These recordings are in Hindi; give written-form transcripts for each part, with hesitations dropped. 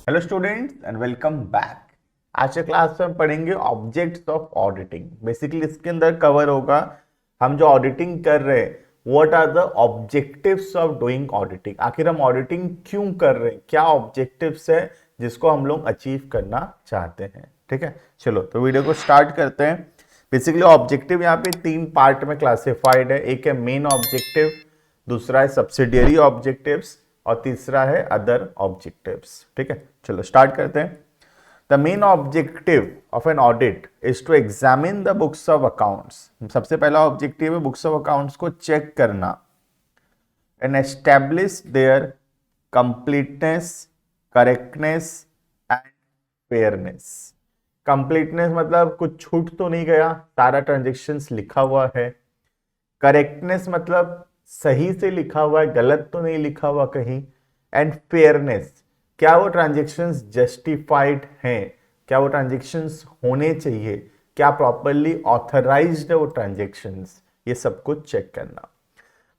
Hello students and welcome back. आज के क्लास में हम पढ़ेंगे ऑब्जेक्ट्स ऑफ ऑडिटिंग। बेसिकली इसके अंदर कवर होगा हम जो ऑडिटिंग कर रहे हैं, what are the objectives of doing auditing. आखिर हम ऑडिटिंग क्यों कर रहे हैं, क्या ऑब्जेक्टिव्स है जिसको हम लोग अचीव करना चाहते हैं। ठीक है, चलो तो वीडियो को स्टार्ट करते हैं। बेसिकली ऑब्जेक्टिव यहाँ पे 3 पार्ट में क्लासिफाइड है। एक है मेन ऑब्जेक्टिव, दूसरा है सब्सिडियरी ऑब्जेक्टिव्स और तीसरा है अदर ऑब्जेक्टिव्स। ठीक है, चलो स्टार्ट करते हैं। The main objective of an audit is to examine the books of accounts. सबसे पहला ऑब्जेक्टिव है बुक्स ऑफ अकाउंट्स को चेक करना and establish their completeness, correctness and fairness. Completeness मतलब कुछ छूट तो नहीं गया, सारा ट्रांजेक्शन्स लिखा हुआ है। करेक्टनेस मतलब सही से लिखा हुआ है, गलत तो नहीं लिखा हुआ कहीं। एंड फेयरनेस, क्या वो ट्रांजेक्शन्स जस्टिफाइड हैं, क्या वो ट्रांजेक्शन्स होने चाहिए, क्या प्रॉपरली ऑथराइज्ड है वो ट्रांजेक्शन्स, ये सब कुछ चेक करना।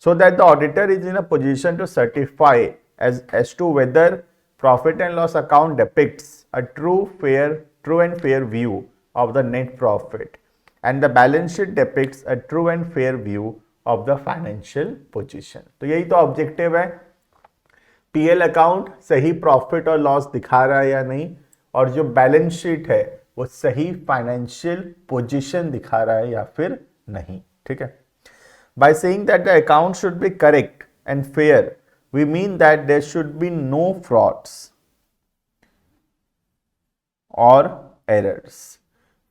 So that the auditor is in a position to certify as to whether profit and loss account depicts a true and fair view of the net profit and the balance sheet depicts a true and fair view of the financial position। तो यही तो ऑब्जेक्टिव है, पीएल अकाउंट सही प्रॉफिट और लॉस दिखा रहा है या नहीं, और जो बैलेंस शीट है वो सही फाइनेंशियल पोजीशन दिखा रहा है या फिर नहीं। ठीक है, by saying that the account should be correct and fair, we mean that there should be no frauds or errors।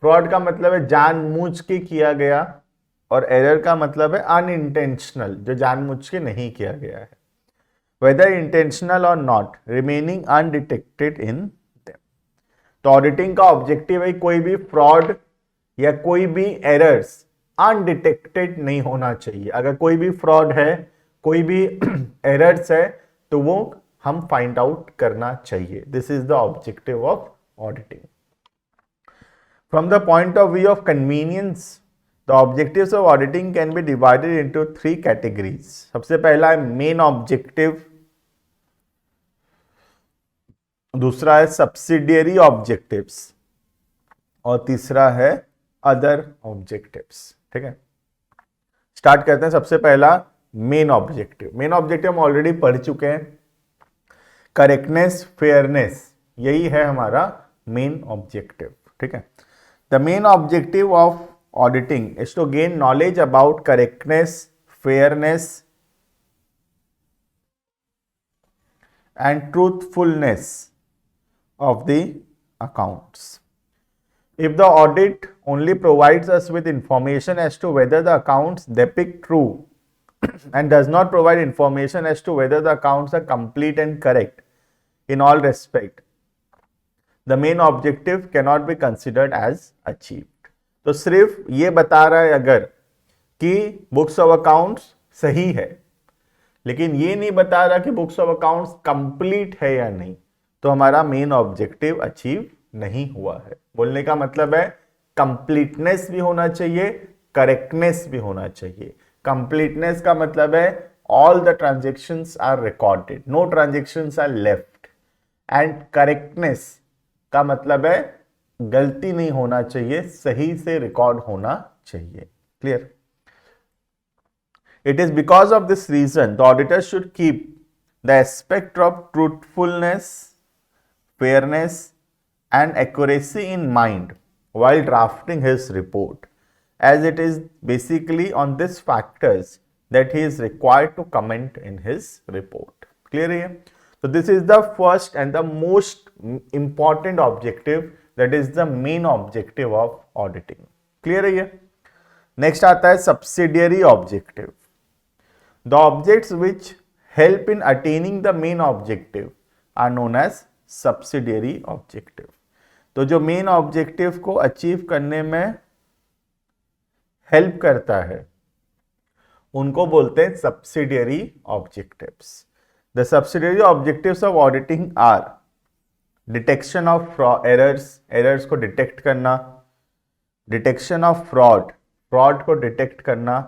Fraud का मतलब है जानबूझ के किया गया और एरर का मतलब है अनइंटेंशनल, जो जानबूझ के नहीं किया गया है। whether intentional or not remaining undetected in them। तो ऑडिटिंग का ऑब्जेक्टिव है कोई भी फ्रॉड या कोई भी एरर्स अनडिटेक्टेड नहीं होना चाहिए। अगर कोई भी फ्रॉड है, कोई भी एरर्स है, तो वो हम फाइंड आउट करना चाहिए। This is the objective of auditing. From the point of view of convenience, the objectives of auditing can be divided into 3 categories. सबसे पहला है मेन ऑब्जेक्टिव, दूसरा है सब्सिडियरी ऑब्जेक्टिव्स और तीसरा है अदर ऑब्जेक्टिव्स। ठीक है, स्टार्ट करते हैं। सबसे पहला मेन ऑब्जेक्टिव। मेन ऑब्जेक्टिव हम ऑलरेडी पढ़ चुके हैं, करेक्टनेस, फेयरनेस, यही है हमारा मेन ऑब्जेक्टिव। ठीक है, the main objective of auditing is to gain knowledge about correctness, fairness and truthfulness of the accounts। If the audit only provides us with information as to whether the accounts depict true and does not provide information as to whether the accounts are complete and correct in all respect, the main objective cannot be considered as achieved। तो सिर्फ ये बता रहा है अगर कि बुक्स ऑफ अकाउंट्स सही है, लेकिन ये नहीं बता रहा कि बुक्स ऑफ अकाउंट्स कंप्लीट है या नहीं, तो हमारा मेन ऑब्जेक्टिव अचीव नहीं हुआ है। बोलने का मतलब है कंप्लीटनेस भी होना चाहिए, करेक्टनेस भी होना चाहिए। कंप्लीटनेस का मतलब है all the transactions are recorded, no transactions are left. And correctness का मतलब है गलती नहीं होना चाहिए, सही से रिकॉर्ड होना चाहिए। Clear? It is because of this reason the auditor should keep the aspect of truthfulness, fairness and accuracy in mind while drafting his report, as it is basically on these factors that he is required to comment in his report। Clear है? So this is the first and the most important objective, that is the main objective of auditing। Clear है? Next आता है subsidiary objective। The objects which help in attaining the main objective are known as subsidiary objective। तो जो मेन ऑब्जेक्टिव को अचीव करने में हेल्प करता है उनको बोलते हैं subsidiary objectives. The subsidiary objectives of auditing are detection of errors, errors को डिटेक्ट करना, डिटेक्शन ऑफ फ्रॉड, फ्रॉड को डिटेक्ट करना,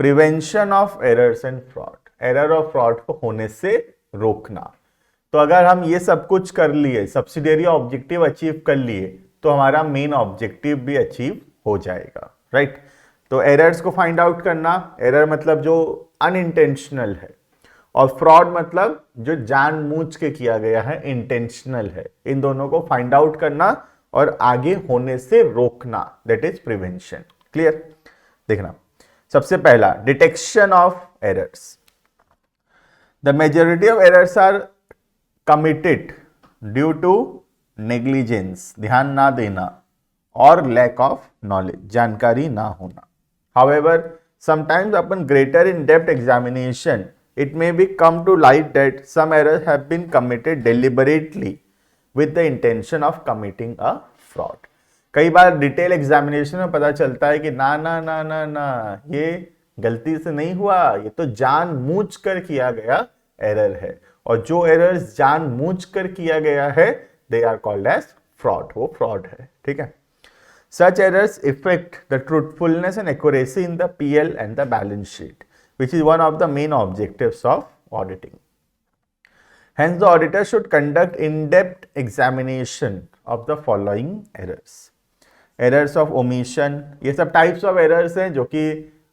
prevention of errors and fraud, error और फ्रॉड को होने से रोकना। तो अगर हम ये सब कुछ कर लिए, सब्सिडियरी ऑब्जेक्टिव अचीव कर लिए, तो हमारा मेन ऑब्जेक्टिव भी अचीव हो जाएगा, राइट। तो एरर्स को फाइंड आउट करना, एरर मतलब जो अनइंटेंशनल है, और फ्रॉड मतलब जो जानबूझ के किया गया है, इंटेंशनल है। इन दोनों को फाइंड आउट करना और आगे होने से रोकना, दैट इज प्रिवेंशन। क्लियर? देखना, सबसे पहला detection of errors. The majority of errors are committed due to negligence, ध्यान ना देना, और लैक ऑफ नॉलेज, जानकारी ना होना। However, sometimes upon greater in-depth examination, it may be come to light that some errors have been committed deliberately with the intention of committing a fraud. कई बार डिटेल एग्जामिनेशन में पता चलता है कि ना ना ना ना ना, ये गलती से नहीं हुआ, ये तो जानबूझ कर किया गया एरर है। और जो एरर्स जानबूझ कर किया गया है, they are called as fraud, वो फ्रॉड है। ठीक है? Such errors affect the truthfulness and accuracy in the PL and the balance sheet, which is one of the main objectives of auditing. Hence, the auditor should conduct in-depth examination of the following errors. Errors of omission, ये सब types of errors हैं जो कि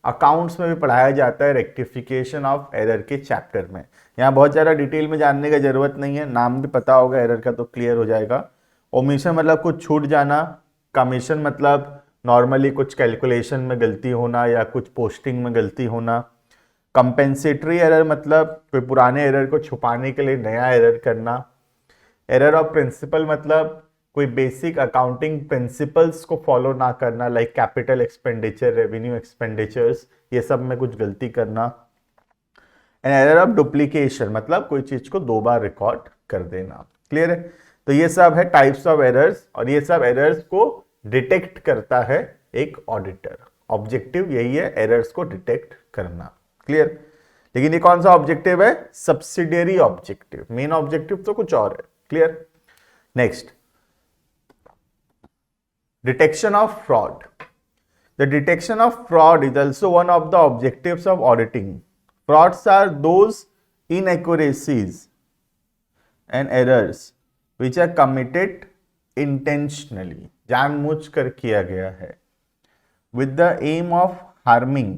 अकाउंट्स में भी पढ़ाया जाता है रेक्टिफिकेशन ऑफ एरर के चैप्टर में। यहाँ बहुत ज़्यादा डिटेल में जानने की जरूरत नहीं है, नाम भी पता होगा एरर का तो क्लियर हो जाएगा। ओमिशन मतलब कुछ छूट जाना, कमीशन मतलब नॉर्मली कुछ कैलकुलेशन में गलती होना या कुछ पोस्टिंग में गलती होना। कंपेंसेटरी एरर मतलब कोई पुराने एरर को छुपाने के लिए नया एरर करना। एरर ऑफ प्रिंसिपल मतलब कोई बेसिक अकाउंटिंग प्रिंसिपल्स को फॉलो ना करना, like capital expenditure, revenue expenditures, ये सब में कुछ गलती करना। एंड एरर ऑफ डुप्लीकेशन मतलब कोई चीज को दो बार रिकॉर्ड कर देना। क्लियर है? तो ये सब है टाइप्स ऑफ एरर्स, और ये सब एरर्स को डिटेक्ट करता है एक ऑडिटर। ऑब्जेक्टिव यही है, एरर्स को डिटेक्ट करना। क्लियर? लेकिन ये कौन सा ऑब्जेक्टिव है? सब्सिडियरी ऑब्जेक्टिव, मेन ऑब्जेक्टिव तो कुछ और है। Clear? Next, detection of fraud. The detection of fraud is also one of the objectives of auditing. Frauds are those inaccuracies and errors which are committed intentionally, जानबूझ कर किया गया है, with the aim of harming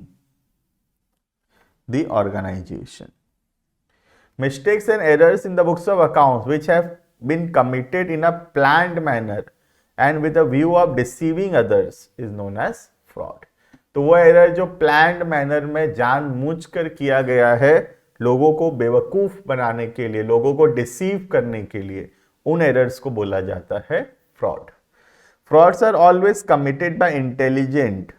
the organization. Mistakes and errors in the books of accounts which have been committed in a planned manner and with a view of deceiving others is known as fraud. तो वो एरर जो प्लान्ड मैनर में जानबूझ कर किया गया है, लोगों को बेवकूफ बनाने के लिए, लोगों को डिसीव करने के लिए, उन एरर्स को बोला जाता है fraud. Frauds are always committed by intelligent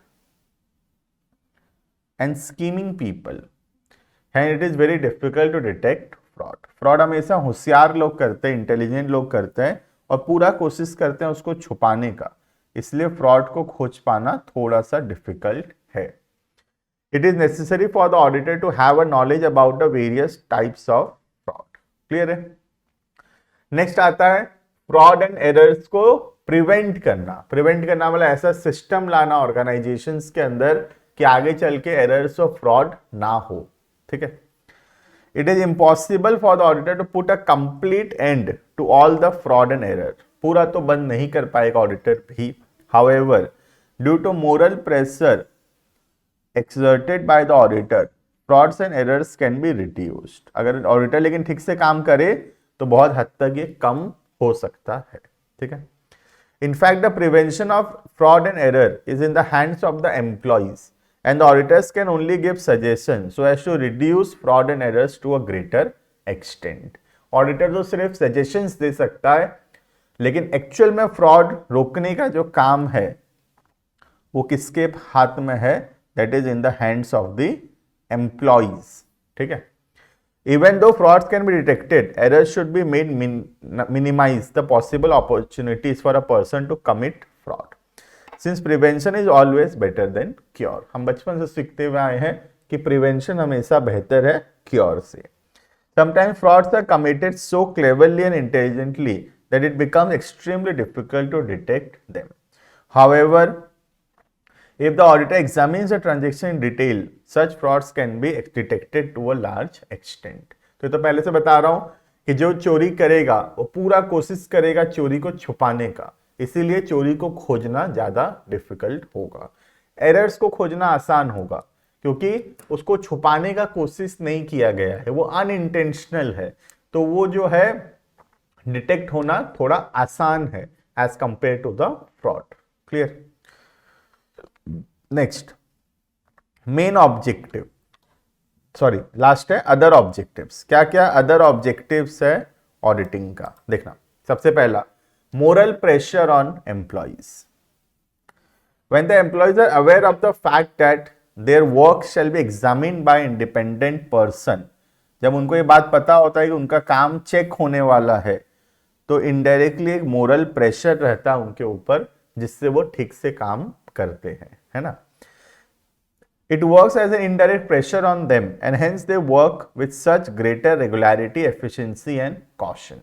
and scheming people and it is very difficult to detect fraud. Fraud हमेशा होशियार लोग करते हैं, इंटेलिजेंट लोग करते हैं, और पूरा कोशिश करते हैं उसको छुपाने का, इसलिए फ्रॉड को खोज पाना थोड़ा सा डिफिकल्ट है। It is necessary for the auditor to have a knowledge about the various types of fraud. Clear है? नेक्स्ट आता है फ्रॉड एंड एरर्स को प्रिवेंट करना। प्रिवेंट करना मतलब ऐसा सिस्टम लाना ऑर्गेनाइजेशंस के अंदर कि आगे चल के एरर्स और फ्रॉड ना हो। ठीक है? It is impossible for the auditor to put a complete end to all the fraud and error. पूरा तो बंद नहीं कर पाएगा ऑडिटर भी। However, due to moral pressure exerted by the auditor, frauds and errors can be reduced. अगर ऑडिटर लेकिन ठीक से काम करे तो बहुत हद तक ये कम हो सकता है। ठीक है? In fact the prevention of fraud and error is in the hands of the employees and the auditors can only give suggestion so as to reduce fraud and errors to a greater extent. Auditor तो सिर्फ सजेशंस दे सकता है, लेकिन एक्चुअल में फ्रॉड रोकने का जो काम है वो किसके हाथ में है? That is in the hands of the employees. ठीक है? Even though frauds can be detected, errors should be made minimize the possible opportunities for a person to commit fraud. Since prevention is always better than cure. हम बचपन से सीखते हुए आए हैं कि प्रिवेंशन हमेशा बेहतर है क्योर से। Sometimes frauds are committed so cleverly and intelligently that it becomes extremely difficult to detect them. However, if the auditor examines the transaction in detail, such frauds can be detected to a large extent. तो पहले से बता रहा हूं कि जो चोरी करेगा वो पूरा कोशिश करेगा चोरी को छुपाने का, इसीलिए चोरी को खोजना ज्यादा डिफिकल्ट होगा। एरर्स को खोजना आसान होगा क्योंकि उसको छुपाने का कोशिश नहीं किया गया है, वो अनइंटेंशनल है, तो वो जो है डिटेक्ट होना थोड़ा आसान है as compare to the fraud. Clear? Next, main objective, sorry last है अदर ऑब्जेक्टिव्स। क्या क्या अदर ऑब्जेक्टिव्स है ऑडिटिंग का, देखना। सबसे पहला, moral pressure on employees. When the employees are aware of the fact that their work shall be examined by independent person, जब उनको ये बात पता होता है कि उनका काम चेक होने वाला है, तो इनडायरेक्टली एक मोरल प्रेशर रहता है उनके ऊपर, जिससे वो ठीक से काम करते हैं, है ना। It works as an indirect pressure on them and hence they work with such greater regularity, efficiency and caution.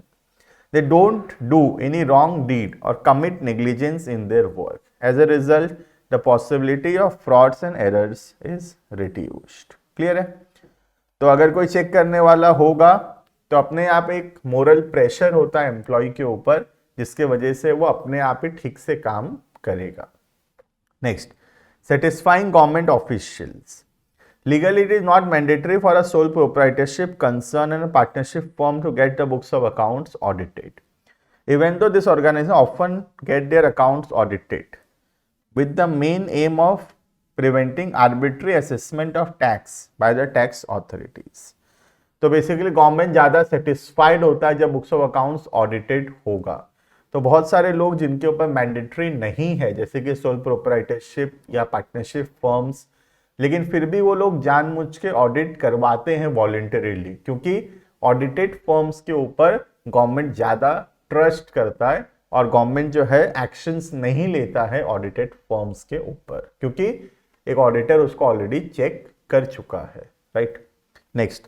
They don't do any wrong deed or commit negligence in their work. As a result, the possibility of frauds and errors is reduced. Clear है? तो अगर कोई चेक करने वाला होगा तो अपने आप एक मोरल प्रेशर होता है एम्प्लॉय के ऊपर, जिसके वजह से वो अपने आप ही ठीक से काम करेगा। Next, satisfying government officials. Legally, it is not mandatory for a sole proprietorship concern and a partnership firm to get the books of accounts audited. Even though this organization often get their accounts audited with the main aim of preventing arbitrary assessment of tax by the tax authorities. तो बेसिकली गवर्नमेंट ज़्यादा सेटिस्फाइड होता है जब बुक्स ऑफ अकाउंट्स ऑडिटेड होगा। तो बहुत सारे लोग जिनके ऊपर मैंडेटरी नहीं है, जैसे कि सोल प्रोप्राइटरशिप या पार्टनरशिप फर्म्स, लेकिन फिर भी वो लोग जानबूझ के ऑडिट करवाते हैं वॉलंटरीली, क्योंकि ऑडिटेड फर्म्स के ऊपर गवर्नमेंट ज़्यादा ट्रस्ट करता है और गवर्नमेंट जो है एक्शंस नहीं लेता है ऑडिटेड फर्म्स के ऊपर, क्योंकि एक ऑडिटर उसको ऑलरेडी चेक कर चुका है, राइट। नेक्स्ट,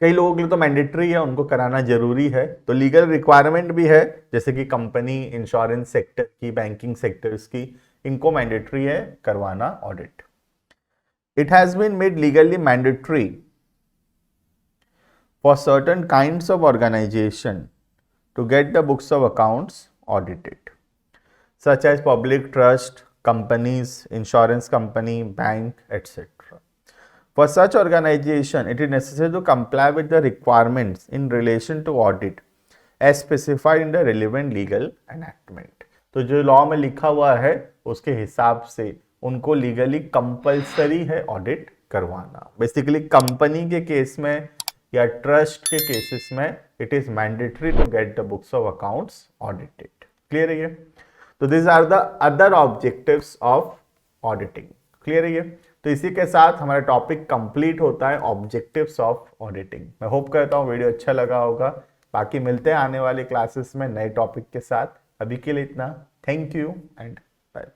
कई लोगों के लिए तो मैंडेटरी है, उनको कराना जरूरी है, तो लीगल रिक्वायरमेंट भी है, जैसे कि कंपनी, इंश्योरेंस सेक्टर की, बैंकिंग सेक्टर्स की, इनको मैंडेटरी है करवाना audit. It has been made legally mandatory for certain kinds of organization to get the books of accounts audited, such as public trust companies, insurance company, bank etcetera. For such organization, it is necessary to comply with the requirements in relation to audit as specified in the relevant legal enactment. तो जो लॉ में लिखा हुआ है उसके हिसाब से उनको लीगली कंपलसरी है ऑडिट करवाना। बेसिकली कंपनी के केस में या ट्रस्ट के केसेस में it is mandatory to get the books of accounts audited. Clear है ये? तो this are the other objectives of auditing. Clear है ये? तो इसी के साथ हमारा टॉपिक कंप्लीट होता है ऑब्जेक्टिव्स ऑफ ऑडिटिंग। मैं होप करता हूँ वीडियो अच्छा लगा होगा। बाकी मिलते हैं आने वाले क्लासेस में नए टॉपिक के साथ। अभी के लिए इतना। Thank you and bye.